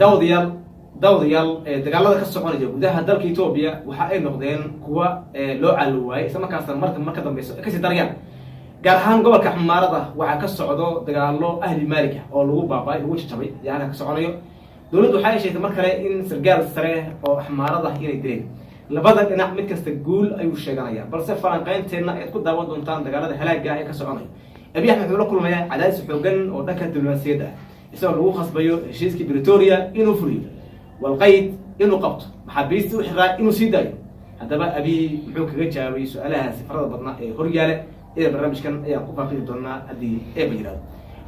dawdayaal dagaalada ka soconaya gudaha dalka Ethiopia waxa ay noqdeen kuwa loo caalwaay isla markaasna marka dambayso ka sii darayaan gaar ahaan gobolka Xamaarada waxa ka socdo dagaalo ahli Maalika oo lagu baabay lagu jabay yaana ka soconayo dawladdu waxay sheegtay mar kale in sargaal sare oo Xamaarada inay dileen labada dhinac mid kasta guul ayuu sheeganaya balse falanqaynteena ay ku daawan doontaan dagaalada halaaga ee ka soconaya Abiy Ahmed wuxuu la kulmaya cadaadis xooggan oo dhanka diblomaasiyadda isagoo lagu khasbayo heshiiskii Pretoria inuu fuliyo والقيد إنه قبض محبيست وحراء إنه سيداي هذا بقى أبي محوك جاوي سؤالها سفرة بدنا هرجالة إذا برنامج كان يقف في الدنيا أدي بجراد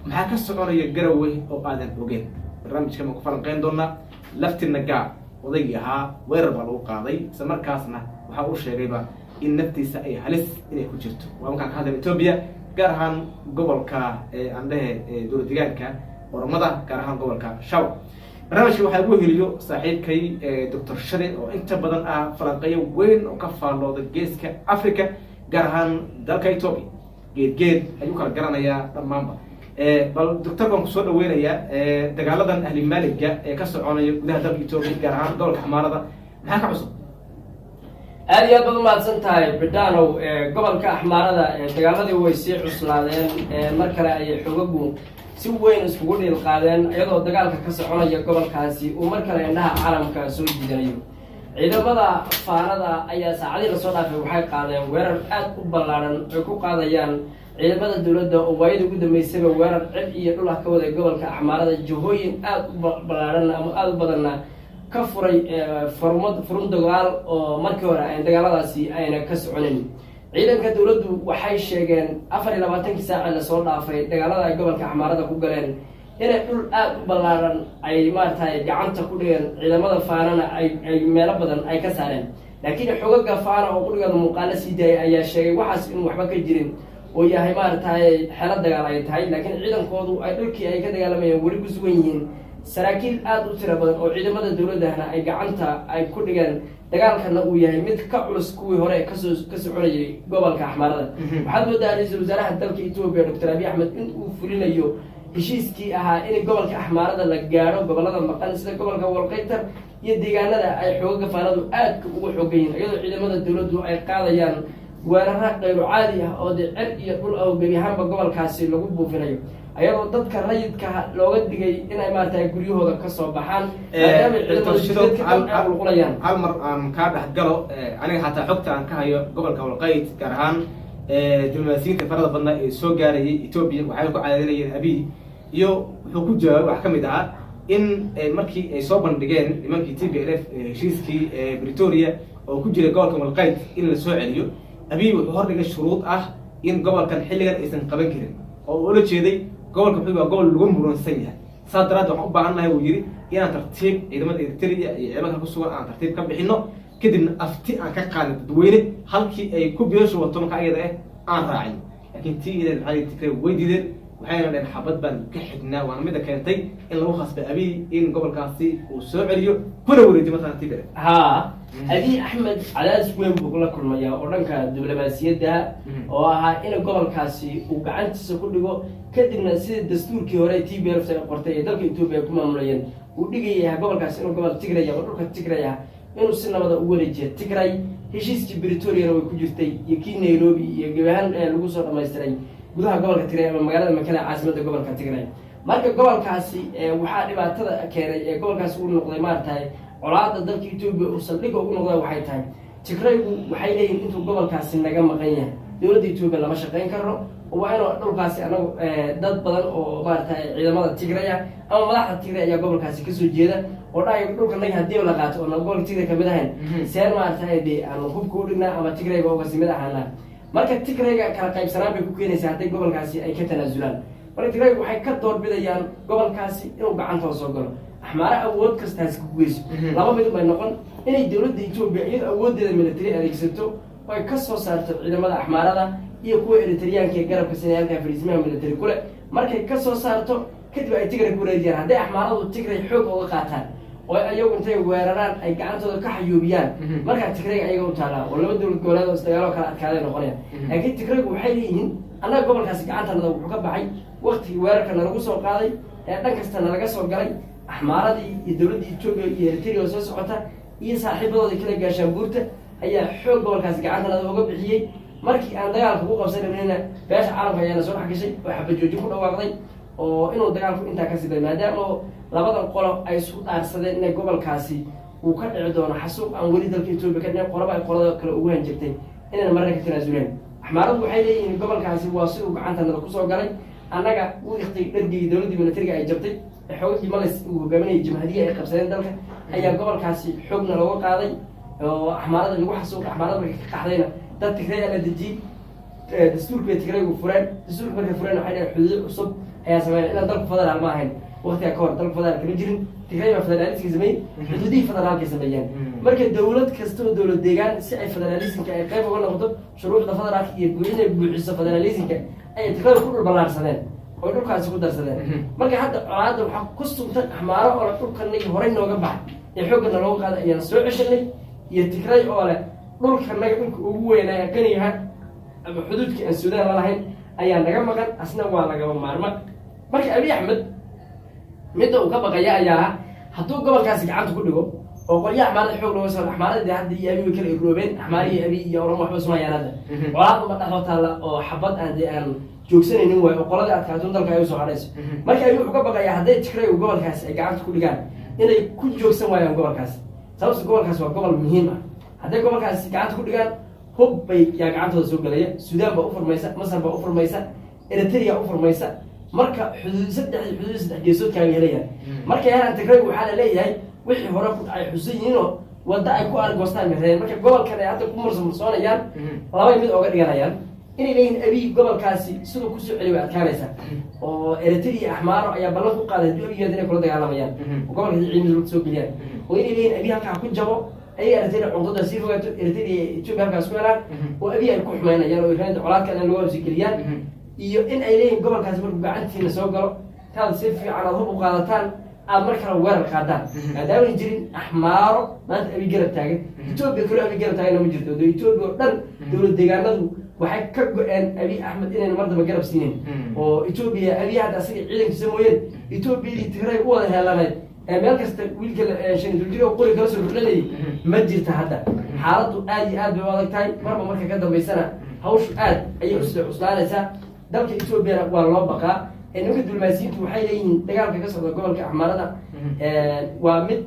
محاك السعر يجروي أو آذن وجين برنامج كان مقفل قين دنا لفت النجاع وضيها ويربع الوقاضي سمر كاسنا وحاول شيء غيبة إن نفتي سأي هلس إلى كوجت وممكن هذا إثيوبيا جرهان قبل كا عنده دور دجاج كا ورمضان جرهان قبل كا شو برنامج waxaa ugu heliyo saaxiibkay Dr. Shari oo inta badan falanqeeyo weyn oo ka faallooda geeska Afrika gaar ahaan dalka Ethiopia geed ayuu kala garanayaa dhamaanba bal doctor-kan ku soo dhaweynaya dagaaladan ahli Maalika ee ka soconaya gudaha dalka Ethiopia gaar ahaan gobolka Xamaarada maxaa ka cusub aad iyo aad baad umahadsan tahay Bidanow gobolka Xamaarada dagaaladii way sii cuslaadeen mar kale ay xogagu si weyn iskugu dhil qaadeen iyadoo dagaalka ka soconaya gobolkaasi uu mar kale indhaha caalamka soo jiidanayo ciidamada faanada ayaa saacadii la soo dhaafay waxay qaadeen weerar aad u ballaaran oo ku qaadayaan ciidamada dawladda oo waayada ugu dambeysay weerar cid iyo dhul ah ka waday gobolka Xamaarada jihooyin aad u ballaaran ama aad u badan ka furay furun dagaal oo markii hore ay dagaaladaasi ayna ka soconin ciidanka dawladdu waxay sheegeen 24 saac la soo dhaafay dagaalada ay gobolka Xamaarada ku galeen inay dhul aad u ballaaran ay maartay gacanta ku dhigeen ciidamada faanana ay meelo badan ay ka saareen laakiin xogaga faana oo quriga muuqaala siiday ayaa sheegay waxaas in waxba ka jirin oo yahay maartay xeelad dagaal ay tahay laakiin ciidankoodu ay dhulkii ay ka dagaalamayeen wali ku sugan yihiin saraakiil aad u tiro badan oo ciidamada dawladda ay gacanta ay ku dhigeen dagaalkana uu yahay mid ka culus kuwii hore ka soconayay gobolka Xamaarada waxaad moodaa ra'iisul wasaaraha dalka Ethiopia Dr. Abiy Ahmed in uu fulinayo heshiiskii ahaa in gobolka Xamaarada la gaaro gobolada maqan sida gobolka Walqaytar iyo deegaanada ay xoogaga faanadu aad ugu xoogayeen iyadoo ciidamada dawladdu ay qaadayaan weeraro qayb caadi ah oo cir iyo dhul ah gabi ahaanba gobolkaasi lagu buufinayo ayadoo dadka rayidka looga digay inay maartay guryahooda ka soo baxaan hal mar aan ka dhaxgalo aniga xataa xogta aan ka hayo gobolka Walqayt gaar ahaan diblomaasiyinta farada badna ee soo gaarayay Ethiopia waxay ku cadaadinayeen Abiy iyo wuxuu ku jawaabay wax kamid ah in markii ay soo bandhigeen nimankii TPLF heshiiskii Pretoria oo ku jiray gobolka Walqayt in la soo celiyo Abiy wuxuu hordhigay shuruud ah in gobolkan xilligan aysan qaban karin oo ula jeeday gobolka wuxuu waa gobol lagu muransan yahay saadaraad waxaan u baahanahay uu yiri inaan tartiib ciidamada Eritrea iyo ciidamada ku sugan aan tartiib ka bixino kadibna afti aan ka qaadno dadweyne halkii ay ku biirasho wato marka ayada aan raacin laakiin tii ilaa maxay tikray weydiideen waxayna dheen xabad baan ka xignaa waana mid keentay in lagu khasbay Abiy in gobolkaasi uu soo celiyo kuna wareejiyo markaa tii Abiy Ahmed cadaadis weyn buu la kulmaya oo dhanka diblomaasiyadda oo ahaa in gobolkaasi uu gacantiisa ku dhigo kadibna sida dastuurkii hore TPLF ay qortay ee dalka Ethiopia ku maamulayeen uu dhigayay gobolkaasi inuu gobol Tigray ama dhulka Tigray inuu si nabad ah u wareejiyo Tigray heshiiskii Pretoria way ku jirtay iyo kii Nairobi iyo gabahan lagu soo dhameystiray gudaha gobolka Tigray ama magaalada Makele caasimadda gobolka Tigray marka gobolkaasi waxa dhibaatada keenay ee gobolkaasi uu noqday maartay colaadda dalka Ethiopia oo saldhig ugu noqday waxay tahay Tigraygu waxay leeyihiin intuu gobolkaasi naga maqan yahay dawladda Ethiopia lama shaqeyn karo oo waa inuu dhulkaasi anagu dad badan oo maartay ciidamada Tigray ama madaxda Tigray ayaa gobolkaasi ka soo jeeda oo dhaay dhulka naga hadii la qaato oo gobolka Tigray kamid ahayn seen maartay aan hubku u dhignaa ama Tigrayga oo kasimid ahana marka Tigrayga kala qaybsanaan bay ku keenaysaa haday gobolkaasi ay ka tanaasulaan marka Tigraygu waxay ka doorbidayaan gobolkaasi inuu gacantooda soo galo Xamaara awood kastaas ku geyso laba mid bay noqon inay dawladda Ethiopia iyada awoodeeda military adeegsato oo ay ka soo saarto ciidamada Xamaarada iyo kuwa Eritreanka ee garabka Soomaaliya fariismaha military kule markay ka soo saarto kadib ay Tigray ku wareejiyaan haday Xamaaradu Tigray xoog uga qaataan oo ayagu intay weeraraan ay gacantooda ka xayuubiyaan marka Tigray ayaga u taala oo laba dawlad goboleed oo dagaalo kala adkaaday noqonaya laakiin Tigraygu waxay leeyihiin annaga gobolkaasi gacantana wuxuu ka baxay waqti weerarka lagu soo qaaday dhan kasta laga soo galay axmaaradii iyo dowladda Ethiopia iyo Eritrea oo soo socota iyo saaxiibadooda kala gaashaan buurta ayaa xoog gobolkaas gacantanada uga bixiyay markii aan dagaalka ku qabsanayna beesha caalamka ayaa soo xagishay oo xabad joojin ku dhawaaqday oo inuu dagaalku intaa ka siday maadaama labadan qolo ay isku dhaarsadeen inay gobolkaasi uu ka dhici doono xasuuq aan weli dalka Ethiopia ka dhicin qolaba ay qolada kale ugu hanjabtay inay marna ka tanaasuleen axmaaradu waxay leeyihiin gobolkaasi waa si uu gacantanada ku soo galay annaga uu iqtay dhargii dowladda militariga ay jabtay xoogii malis uu hogaaminayay jimhadiyada ay qabsadeen dalka ayaa gobolkaasi xoogna looga qaaday oo axmaarada lagu xasuuqay axmaarada markay ka qaxdayna dad Tigray la dejiyay dastuurka Tigraygu fureen dastuurka markay fureen waxay dhahay xuduud cusub ayaa sameeyay in dalka federaal ma ahayn waqtiga ka hor dalka federaal kama jirin Tigray waa federaalkiisa sameeyay xuduudii federaalka sameeyeen marka dawlad kasta oo dawlad deegaan si ay federalismka ay qayb uga noqoto shuruucda federaalka iyo inay buuxiso federalismka ay Tigray ku dhulballaarsadeen oo dhulkaasi ku darsadeen marka hadda colaadda waxa ku sugtay axmaaro oo dhulkanay horey nooga baxay ee xoogana loo qaaday ayaan soo ceshanay iyo Tigray oo leh dhulkanay dhulka ugu weynaa qaniyaha ama xuduudka aan Suudaan la lahayn ayaa naga maqan asna waa laga maarma marka Abiy Ahmed midda uu ka baqaya ayaa hadduu gobolkaasi gacanta ku dhigo oo qolyaha axmaarada xoog looga soo axmaarada hadda iyo Abiy kale ay roobeen axmaariyi Abiy iyo Oromo waxba soo yaanada colaad uma dhaxo taala oo xabad aan joogsanaynin way oo qolada adkaatun dalka ay soo hadhayso marka Abiy wuxuu ka baqayaa hadday Tigray uu gobolkaasi ay gacanta ku dhigaan inay ku joogsan waayaan gobolkaasi sababta gobolkaasi waa gobol muhiim ah hadday gobolkaasi gacanta ku dhigaan hub bay yaa gacantooda soo galaya Suudaan baa u furmaysa Masar baa u furmaysa Eritrea u furmaysa marka xuduud saddex geesood kaaga helayaan marka yaran Tigray waxaa la leeyahay wixii hore ku ay xusayiin oo wada ay ku argoostaan meesha marka gobolkan ay hadda ku mursoonayaan laba mid ooga dhiganayaan inay leeyihiin Abiy gobolkaasi sidoo ku soo celiyo adkaanaysa oo Eritrea axmaaro ayaa ballan ku qaaday Abiy inay kula dagaalamayaan gobolka ciidamada lagu soo geliyaan oo inay leeyihiin Abiy halka ku jabo ay Eritrea cuntada sii fogaato Eritrea Ethiopia halkaas ku helaan oo Abiy ay ku xumeynayaan oo Iran colaadka aan lagu sii geliyaan iyo in ay leeyihiin gobolkaasi markuu gacantiina soo galo taad si fiican aad hub u qaadataan aad markale weerar qaadaan maadaama ay jirin axmaaro maanta Abiy garab taagan Ethiopia kale Abiy garab taagan ma jirto Ethiopia oo dhan dowlad deegaanadu waxay ka go'een Abiy Ahmed inay martaba garab siinin oo Ethiopia Abiy hadda asiga ciidankiisa mooyeen Ethiopia iyo Tigray u wada heelaneed meel kasta wiilka shan duljiga qori kala soo ruxlanayay ma jirta hadda xaaladdu aad iyo aad bay u adag tahay marba marka ka dambeysana hawshu aad ayay u soo cuslaanaysaa dalka Ethiopia waa loo baqaa nimanka dulmaasiintu waxay leeyihiin dagaalka ka socda gobolka axmaarada waa mid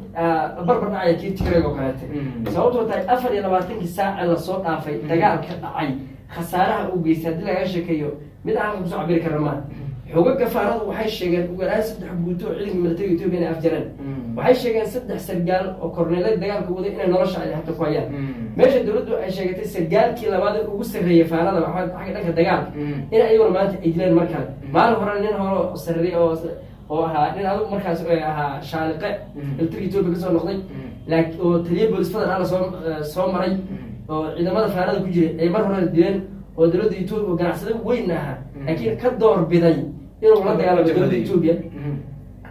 barbar dhacaya kii Tigray oo kaleete sababtoo tahay 24 saac la soo dhaafay dagaalka dhacay khasaaraha uu geystay hadii laga sheekeeyo mid aan ku soo cabiri karno ma xoogga gafaaradu waxay sheegeen ugu yaraan 3 guuto oo ciidanka militariga Ethiopia ay afjareen waxay sheegeen 3 sargaal oo korneelada dagaalka waday inay nolosha ay hadda ku hayaan meesha dawladdu ay sheegatay sargaalkii labaad ee ugu sareeyay faanada waxa xagga dhanka dagaalka in ayaguna maanta ay dileen markale maalin hore nin hore sareeyay oo ahaa nin adigu markaas ahaa shaaliqe militariga Ethiopia ka soo noqday laakiin oo taliye booliis federal soo maray oo ciidamada faanada ku jiray ay mar hore dileen oo dawladda Ethiopia ganacsade weyn aha laakiin ka door biday inuu la dagaalamo dawladda Ethiopia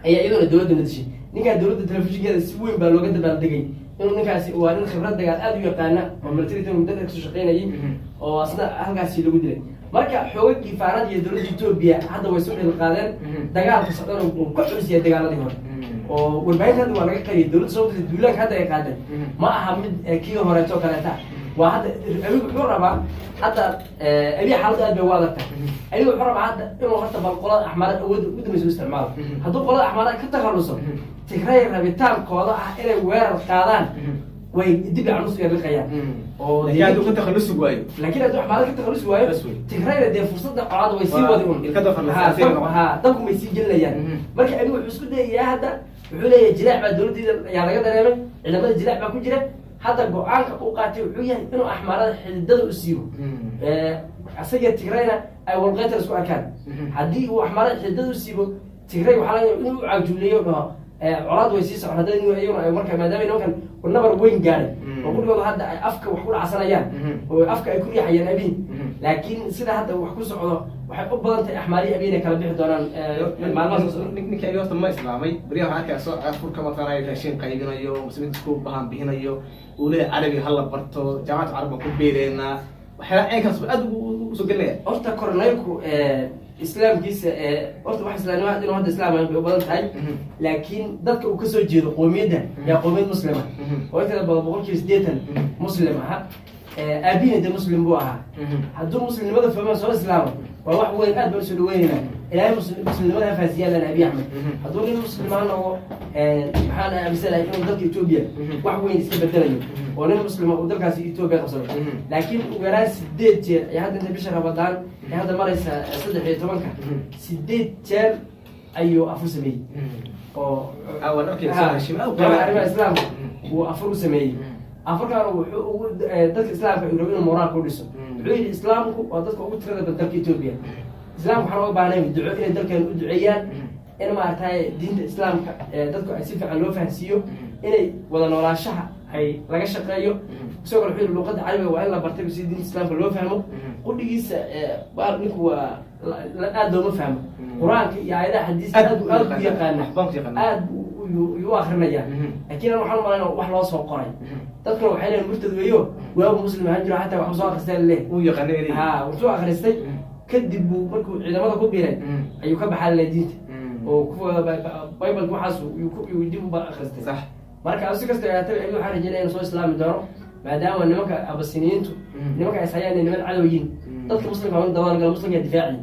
ayaa iyadoo dawladda nadishay ninka dawladda telefishinkeeda si weyn baa looga dabaaldegay inuu ninkaasi waa nin khibrad dagaal aad u yaqaana oo militariga muddo ka soo shaqeynayay oo asna halkaasi lagu dilay marka xoogagii faanada iyo dawladda Ethiopia hadda way soo dhil qaadeen dagaalka socdana uu ku cusiyay dagaaladii hore oo warbaahinta waa laga qariyay dawladda Soomaaliya duulanka hadda ay qaaday ma aha mid kii horeeto kaleeta waa hadda Abiy wuxuu rabaa hadda Abiy xaalad aad bay u adag tahay Abiy wuxuu rabaa hadda inuu horta balqolada axmaarada awood u dhamayso isticmaalo hadduu qolada axmaarada ka takhaluso Tigray rabitaankooda ah inay weerar qaadaan way dib u soo yarqayaan oo diyaadu ka takhalusu waayo laakiin hadduu axmaarada ka takhalusu waayo Tigray dee fursadda colaad way sii wadi ilka dafarnaa dadku way sii gelinayaan marka Abiy wuxuu isku dayayaa hadda wuxuu leeyahay jilaac baa dawladda ayaa laga dareemay ciidamada jilaac baa ku jira hadda go'aanka uu qaatay wuxuu yahay inuu axmaarada xididada u siibo asaga Tigrayna ay walqeytar isku arkaan haddii uu axmaarada xididada u siibo Tigray waxaa laga yaabaa inuu caajuleeyo dhaho colaad way sii socon haddii ayaguna ay markaa maadaama nimankan nabar weyn gaaray oo kulligooda hadda ay afka wax ku dhacsanayaan oo afka ay ku riixayaan Abiy laakiin sida hadda wax ku socdo waxay u badan tahay axmaariyi Abiy inay kala bixi doonaan maalmahaas ninka Abiy horta ma islaamay bariyaha halkaas soo afurka matalaay raashin qaybinayo muslimiinta ku bahan bixinayo uu leeyahay carabi hal la barto jaamacad carab ku beereena waxaa ay kaas aad u soo galnaa horta korneelku islaamkiisa horta wax islaamnimada inuu hadda islaam ay u badan tahay laakiin dadka uu ka soo jeedo qoomiyadda yaa qoomiyad muslima oo inta badan boqolkiiba 80 muslim aha aabihiina de muslim buu ahaa hadduu muslimnimada fahmo soo islaamo waa wax weyn aad baan soo dhaweynaa ilaahay muslimnimada faasiyaa lana abi ahmed hadduu nin muslimaan oo maxaan aaminsanahay inuu dalka Ethiopia wax weyn iska bedelayo oo nin muslima uu dalkaasi Ethiopia qabsado laakiin uu garaa 8 jeer ay hadda bisha Ramadaan ay hadda maraysa 13 8 jeer ayuu afur sameeyay oo awal arkay shimaa islaam uu afur sameeyay afarkaan wuxuu dadka islaamka ay rabeen moraal ku dhiso wuxuu yiri islaamku waa dadka ugu tirada badan dalka Ethiopia islaamku waxa loo baahnaa duco inay dalkan u duceeyaan in ma artay diinta islaamka dadku ay si fiican loo fahansiiyo inay wada noolaanshaha ay laga shaqeeyo sidoo kale wuxuu luqadda carabiga waa in la bartay si diinta islaamka loo fahmo qudhigiisa baar ninku waa aad loo fahmo quraanka iyo aayadaha xadiiska aad u yaqaan aad uu akhrinaya laakiin waxaan malaynayaa wax loo soo qoray dadka waxay leeyihiin murtad weeyo waa muslim ahaan jiro xataa wax soo akhristay leh uu yaqaanay wuxuu akhristay kadib markuu ciidamada ku biiray ayuu ka baxay diinta oo kuwa bible waxaas uu dib u akhristay sax marka si kasta ay tahay ayuu xariijinay inuu soo islaami doono maadaama nimanka abasiniintu nimanka ay sayaan niman cadawyiin dadka muslimka oo dawaan muslimka difaaci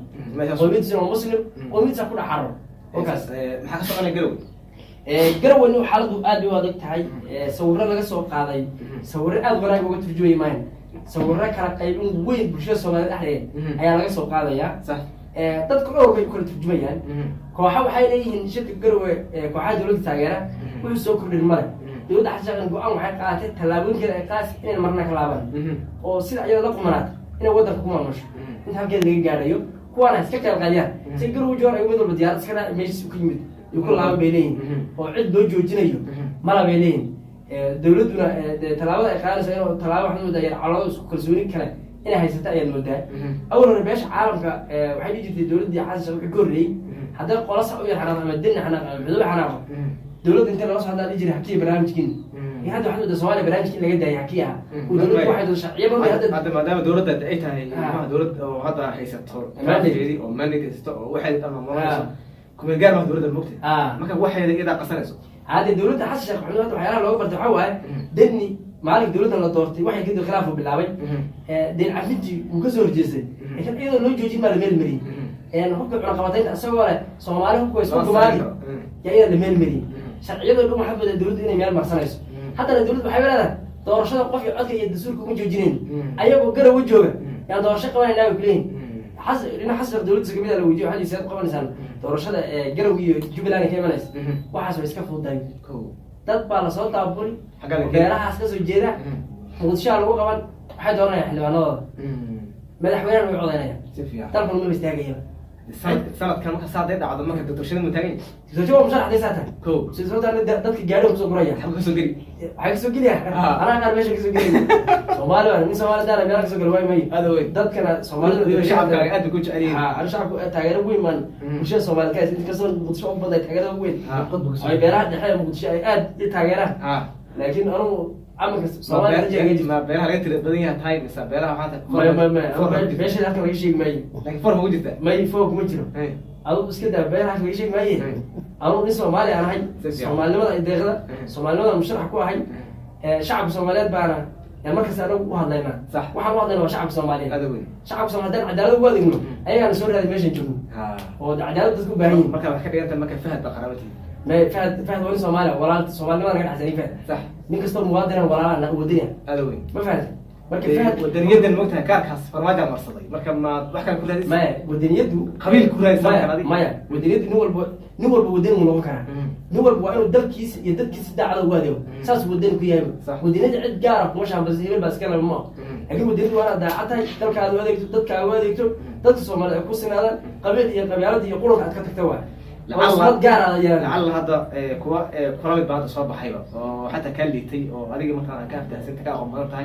qoomiyadda muslim qoomiyadda ku dhaxaro okaas maxaa ka soconay garow garow inuu xaaladu aad u adag tahay sawirro laga soo qaaday sawirro aad wanaag uga turjumay maan sawirro kala qaybin weyn bulshada Soomaaliyeed dhexdeeda ayaa laga soo qaadaya sax dadku dhowr bay kala turjumayaan kooxo waxay leeyihiin shirka garow kooxaha dawladda taageera wuxuu soo kordhin male dawladda xashaqan go'aan waxay qaadatay tallaabooyin kale ay qaas inay marna ka laabaan oo sida iyada la qumanaad inay wadanka ku maamusho inta halkeen laga gaarayo kuwana iska kala qaadiyaan si garow joor ay wada diyaar iska meesha ku yimid يقول لها بيلين وعد دو جوجينيو مالا بيلين دولتنا تلاوة إقرار سيرو تلاوة واحد مدير على كرسوني كلا إنها هيستا أي المدة أول ربيش عالم وحيد يجي دولة دي حاسة كوري هذا قلاص أو يحنا مدينة حنا بدو حنا دولة أنت لو صعد يجري حكي برنامج كين هذا واحد ده سؤال برنامج كين اللي جاي يحكيها ودولة واحد يبغى هذا ما دام دولة دقيتها هي دولة وهذا هيستا ما ندري أو ما ندري واحد أنا ما كم جار مع دولة المكتب ما كان واحد إذا قصنيسو هذه الدولة حاسة شيخ محمود وحيانا لو برت حوا دني مالك دولة اللي طورتي واحد كده خلافه بالعبي دين عفنتي وكسر جسد لكن أيضا لو جوجي مال الميل يعني حكم على قوانين أسوأ صومالهم كويس مالي يعني الميل شرعية لو محبة الدولة إنه مال مرسنيسو حتى الدولة بحيوانها دورشة قفي عدك يدسولكم جوجينين أيوة قرا وجهه يعني دورشة قوانين لا يقولين حس لنا حسب دولة سكمية لو يجوا حد يسير قبل سنة دورشة جروي جبلاني كمان وحسب يسكفوا داي تطبع لصوت أبول غيرها حسكس وجيرة وتشال هو كمان حد ورنا يحلو أنا ماذا حوينا ويعودنا تعرف إنه مستعجل السنة كان صار ده عظمة كده الدكتور متاعي تجوا مشارع دي ساعتها سيسوت أنا دتك جاري وخصو قرية حبك سوقي حبك سوقي أنا كان ماشي سوقي سومالي أنا من سومالي ده أنا بيرك سوقي واي ماي هذا وين دتك أنا سومالي الشعب كان قد كوتش عليه أنا شعب تاجر وين من مش سومالي كاس أنت كسر بتشوف بدأ تاجر وين أي بيرك ده حاجة مقدش أي تاجره لكن أنا عمك سومالي ما بيرها لقيت الدنيا هاي بس بيرها حتى ما فيش لك ولا شيء ماي لكن فور موجود ده ماي فوق مجرم أو بس كده بيرها ولا شيء ماي أنا نسمع مالي أنا هاي سومالي ما يدخل سومالي ما مش راح كوا هاي شعب سوماليات بأنا يعني مركز أنا واحد لنا صح واحد لنا شعب سومالي هذا وين شعب سومالي عدالة وادي منه أي أنا سوري هذا ماشي نشوفه وعدالة تسكو باهين ما كان حكي أنت ما كان فهد بقرابتي ما فهد وين سومالي ولا سومالي ما كان حسنين فهد صح مين كستر موادنا ولا أنا ودنيا هذا وين ما فهد مركب فهد والدنيا دي الموتها كاركاس فرماجة مرصدي مركب ما بحكي كل هذه ما والدنيا دو قبيل كل هذه ما والدنيا دو نور بودين من وكرة نور بوعين الدب كيس يدب كيس ده على واديه ساس بودين كيامه والدنيا عد جارك مش عم بزهير بس كلام ما لكن والدنيا وانا ده حتى ترك على واديه تدك على واديه تدك سومالي كوسين هذا قبيل يا قبيلات يقولون حتى كتكتوا لعل هذا كرامة بعد صوب حيوة وحتى كان لي تي وأريج مثلا كانت تحسين تكاغم مرتاي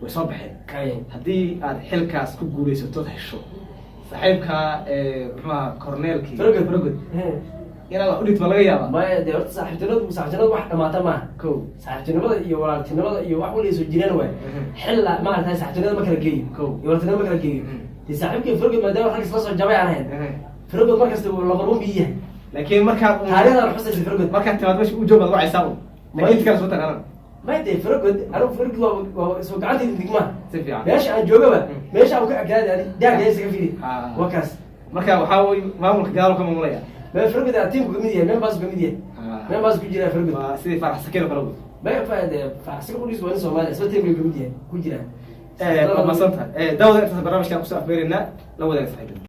وصوب حي هدي الحلكاس كوجولي ستوت حشو صاحبك ما كورنيل كي فرقد يلا الله قلت ولا يا ما دورت صاحبتنا واحدة ما تمام كو صاحبتنا يورالتنا يوحول يسجلنا وين حلا ما صاحبتنا ما كان جاي كو يورالتنا ما كان جاي صاحبك فرقد ما دام حق صلاص الجماعة هنا فرقود مركز لمرون بيه لكن مركب هذا راح حسس فرقود مركب تبغى مش وجوب الوعي يساوي ما انت كان صوتك انا ما يدري فرقود انا فرقود سوق عندي الدقمه سيف يعني ليش انا جوجبه ليش ابو كعك هذا ده جالس فيه وكاس مركب وحاول ما ممكن قالوا كم موليا ما فرقود التيم كوميديا ما باس كوميديا ما باس كوجيرا فرقود سيدي فرح سكينه فرقود ما فايده فحسك بوليس وين سومالي اسمه تيم كوميديا كوجيرا ما صنتها داود انت برنامج كان قصه اخبارنا لو ده صحيح